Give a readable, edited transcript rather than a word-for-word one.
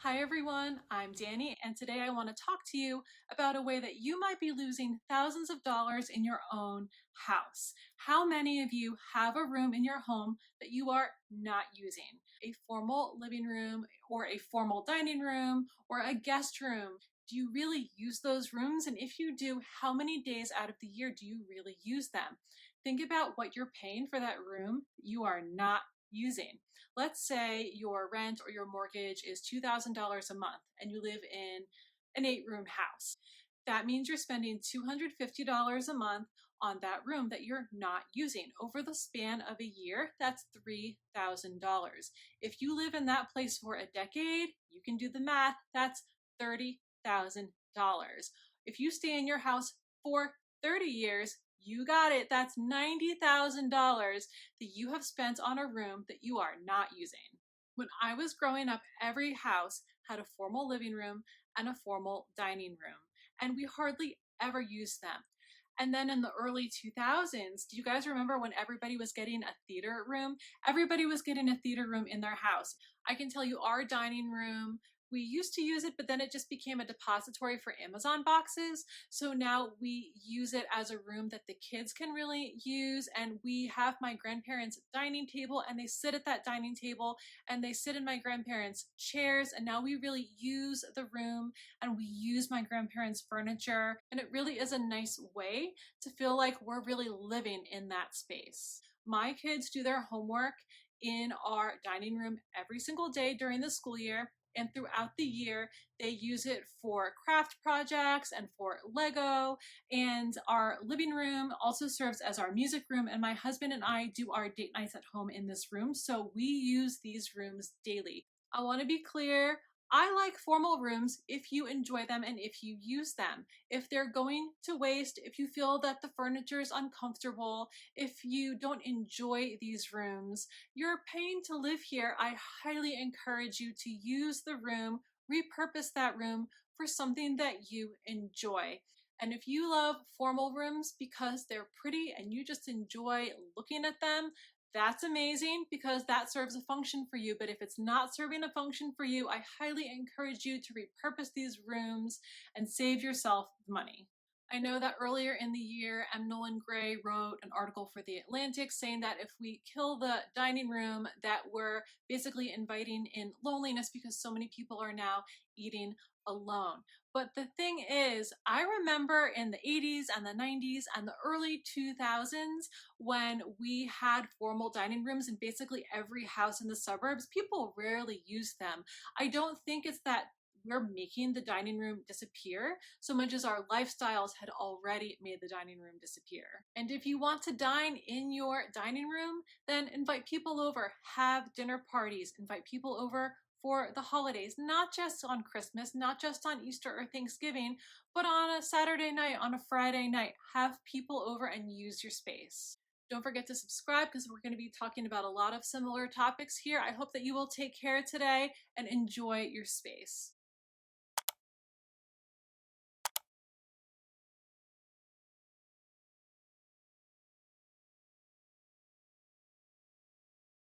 Hi everyone, I'm Danny, and today I want to talk to you about a way that you might be losing thousands of dollars in your own house. How many of you have a room in your home that you are not using? A formal living room or a formal dining room or a guest room? Do you really use those rooms? And if you do, how many days out of the year do you really use them? Think about what you're paying for that room you are not using. Let's say your rent or your mortgage is $2,000 a month and you live in an 8-room house. That means you're spending $250 a month on that room that you're not using. Over the span of a year, that's $3,000. If you live in that place for a decade, you can do the math, that's $30,000. If you stay in your house for 30 years, you got it. That's $90,000 that you have spent on a room that you are not using. When I was growing up, every house had a formal living room and a formal dining room, and we hardly ever used them. And then in the early 2000s, do you guys remember when everybody was getting a theater room? Everybody was getting a theater room in their house. I can tell you our dining room, we used to use it, but then it just became a depository for Amazon boxes. So now we use it as a room that the kids can really use. And we have my grandparents' dining table, and they sit at that dining table and they sit in my grandparents' chairs. And now we really use the room and we use my grandparents' furniture. And it really is a nice way to feel like we're really living in that space. My kids do their homework in our dining room every single day during the school year. And throughout the year, they use it for craft projects and for Lego. And our living room also serves as our music room. And my husband and I do our date nights at home in this room. So we use these rooms daily. I want to be clear. I like formal rooms if you enjoy them and if you use them. If they're going to waste, if you feel that the furniture is uncomfortable, if you don't enjoy these rooms, you're paying to live here. I highly encourage you to use the room, repurpose that room for something that you enjoy. And if you love formal rooms because they're pretty and you just enjoy looking at them, that's amazing because that serves a function for you. But if it's not serving a function for you, I highly encourage you to repurpose these rooms and save yourself money. I know that earlier in the year, M. Nolan Gray wrote an article for The Atlantic saying that if we kill the dining room, that we're basically inviting in loneliness because so many people are now eating alone. But the thing is, I remember in the 80s and the 90s and the early 2000s when we had formal dining rooms in basically every house in the suburbs, people rarely used them. I don't think it's that we're making the dining room disappear so much as our lifestyles had already made the dining room disappear. And if you want to dine in your dining room, then invite people over, have dinner parties, invite people over for the holidays, not just on Christmas, not just on Easter or Thanksgiving, but on a Saturday night, on a Friday night. Have people over and use your space. Don't forget to subscribe because we're going to be talking about a lot of similar topics here. I hope that you will take care today and enjoy your space.